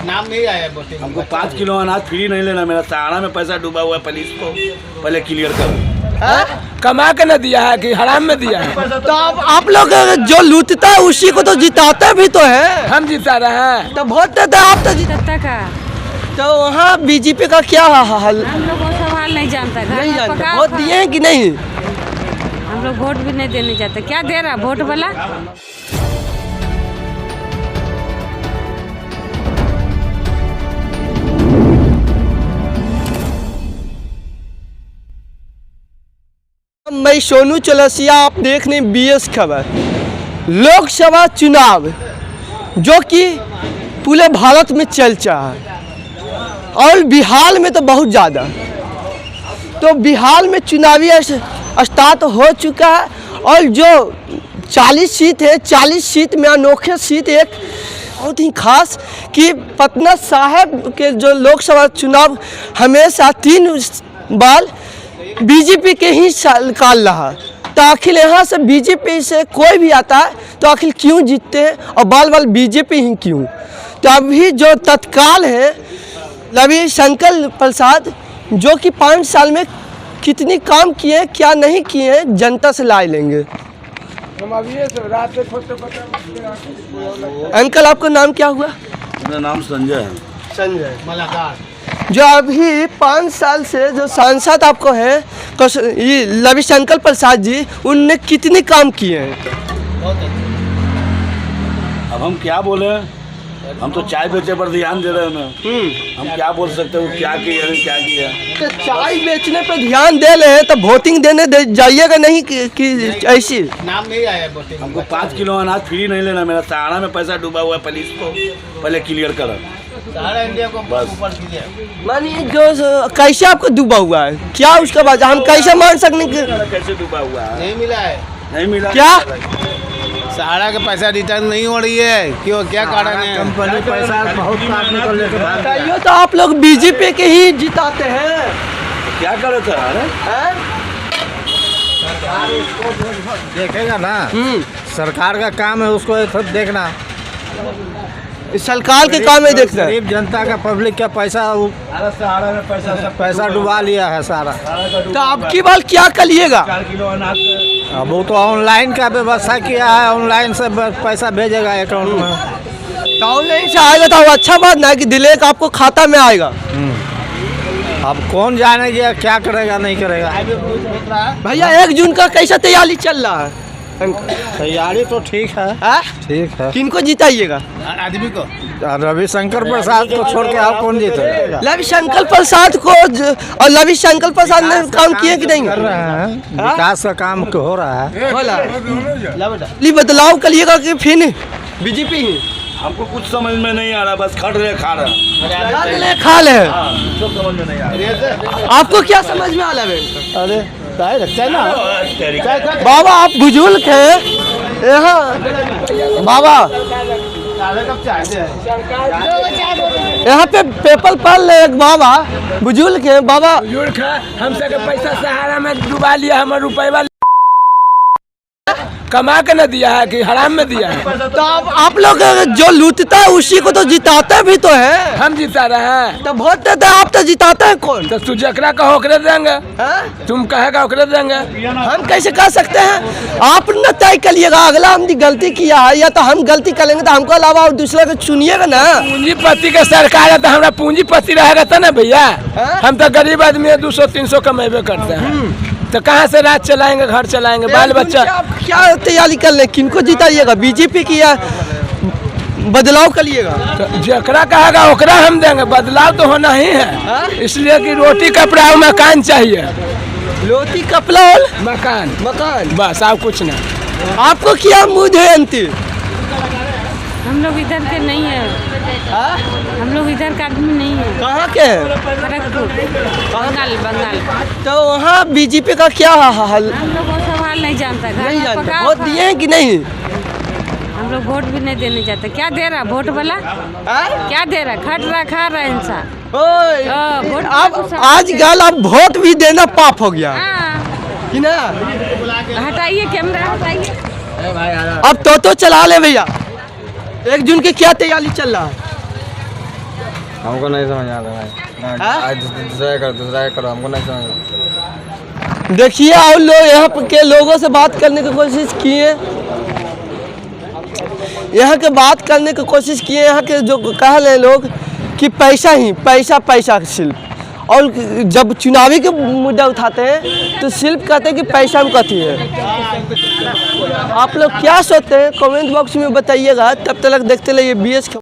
नाम नहीं आया। हमको 5 किलो अनाज फ्री नहीं लेना, मेरा सहारा में पैसा डूबा हुआ है, पुलिस को पहले क्लियर करो। कमा के न दिया है कि हराम में दिया है? तो आप लोग जो लूटता है उसी को तो जिताते भी तो है। हम जिता रहे हैं तो वोट देते आप तो सत्ता का। तो वहाँ बीजेपी का क्या हाल? हम लोग वो सवाल नहीं जानता। घर नहीं में जानते। पका वोट दिए हैं कि नहीं? हम लोग वोट भी नहीं देने जाते। क्या दे रहा वोट वाला? मैं सोनू चौरसिया, आप देख रहे हैं BS खबर। लोकसभा चुनाव जो कि पूरे भारत में चल रहा है और बिहार में तो बहुत ज़्यादा। तो बिहार में चुनावी स्टार्ट हो चुका है और जो 40 सीट है, 40 सीट में अनोखे सीट एक बहुत ही खास कि पटना साहिब के जो लोकसभा चुनाव हमेशा 3 बार बीजेपी के ही निकाल रहा। तो आखिर यहाँ से बीजेपी से कोई भी आता है तो आखिर क्यों जीतते हैं और बाल बाल बीजेपी ही क्यों? तो अभी जो तत्काल है रविशंकर प्रसाद जो कि 5 साल में कितनी काम किए क्या नहीं किए जनता से लाए लेंगे। अंकल आपका नाम क्या हुआ? मेरा नाम संजय है। संजय मलाकार। जो अभी 5 साल से जो सांसद आपको है ये रविशंकर प्रसाद जी, उनने कितने काम किए हैं? अब हम क्या बोले? हम तो चाय बेचे पर ध्यान दे रहे हैं। हम क्या बोल सकते हैं? क्या किया क्या किया? तो चाय बेचने पे ध्यान दे रहे हैं तो वोटिंग देने जाइएगा नहीं कि ऐसी? नाम नहीं आया। हमको 5 किलो अनाज फ्री नहीं लेना, मेरा सहारा में पैसा डूबा हुआ है, पुलिस को पहले क्लियर करो। सारा इंडिया को बस। ऊपर कीजिए। मानिए जो कैसे आपको डूबा हुआ है, क्या उसका वजह हम कैसे मान सकते हैं? कैसे डूबा हुआ है? नहीं मिला है। नहीं मिला क्या सहारा का पैसा रिटर्न नहीं हो रही है? क्यों, क्या कारण है? कंपनी पैसा बहुत काटने को लेकर भाग गया। ये तो आप लोग बीजेपी के ही जिताते हैं। क्या करे थे? हैं? देखेगा ना, सरकार का काम है उसको देखना। इस सरकार के काम में देखना है। गरीब जनता का, पब्लिक का पैसा सहारा में पैसा डुबा लिया है सारा। तो आपकी बार क्या करिएगा? 4 किलो अनाज अब वो तो ऑनलाइन का व्यवस्था किया है, ऑनलाइन से पैसा भेजेगा अकाउंट में। तो ऑनलाइन से आएगा तो अच्छा बात ना कि दिलेगा आपको खाता में आएगा। अब कौन जानेगा क्या करेगा नहीं करेगा। भैया 1 जून का कैसा तैयारी चल रहा है? तैयारी तो ठीक है। ठीक है। किनको जिताइएगा? आदमी को रविशंकर प्रसाद को छोड़ के आप कौन जीतेगा? रविशंकर प्रसाद को और रविशंकर प्रसाद ने काम किए कि नहीं? कर रहे हैं, विकास का काम हो रहा है। बदलाव करिएगा कि फिर बीजेपी ही? हमको कुछ समझ में नहीं आ रहा, बस खट रहे खा रहे खा ले। कुछ समझ में नहीं आ रहा। आपको क्या समझ में आ रहा है? अरे रखता है ना बाबा आप बुजुर्ग हैं यहाँ। बाबा यहाँ पे पेपर पढ़ ले। एक बाबा बुजुर्ग हैं। बाबा हमसे के पैसा सहारा में डुबा लिया, हमारे रुपये कमा के न दिया है कि हराम में दिया है? तो आप लोग जो लूटता है उसी को तो जिताते भी तो है। हम जिता रहे हैं। तो वोट देते हैं आप तो जिताते हैं कौन? तो तू जकरा कहो ओकरे देंगे, तुम कहेगा ओकरे देंगे। हम कैसे कर सकते हैं? आप न तय करिएगा अगला हमने गलती किया है या तो हम गलती करेंगे तो हमको अलावा और दूसरा को चुनिएगा ना। पूंजीपति के सरकार है तो हमारा पूंजीपति रहेगा तो ना भैया। हम तो गरीब आदमी है, 200-300 कमेबे करते हैं तो कहाँ से रात चलाएंगे, घर चलाएंगे, बाल बच्चा। आप क्या तैयारी कर ले? किनको जिताइएगा, बीजेपी की या बदलाव करिएगा? तो जकरा कहेगा ओकरा हम देंगे। बदलाव तो होना ही है, इसलिए कि रोटी कपड़ा और मकान चाहिए। रोटी कपड़ा और मकान बस, और कुछ नहीं। आपको क्या मुँह है अंतिम? हम लोग इधर के नहीं है। हम लोग इधर का आदमी नहीं है। कहाँ के हैं? बंगाल। तो वहाँ बीजेपी का क्या हाल? हम लोग वो सवाल नहीं जानता। घर नहीं में जानते। पका वोट दिए हैं कि नहीं? हम लोग वोट भी नहीं देने जाते। क्या दे रहा वोट वाला? क्या दे रहा? खट रहा, खा रहा इंसान। वोट अब आजकल अब वोट भी देना पाप हो गया कि ना? हटाइए कैमरा, हटाइए। अब तो चला ले भैया। 1 जून की क्या तैयारी चल रहा है? हमको नहीं समझ आ रहा है। दूसरा करो, हमको नहीं समझ। देखिए और लोग यहाँ के लोगों से बात करने की कोशिश किए, यहाँ के बात करने की कोशिश किए, यहाँ के जो कह रहे लोग कि पैसा ही पैसा पैसा शिल्प, और जब चुनावी के मुद्दा उठाते हैं तो शिल्प कहते हैं कि पैसा में कथी है। आप लोग क्या सोचते हैं कमेंट बॉक्स में बताइएगा। तब तक देखते रहिए BS।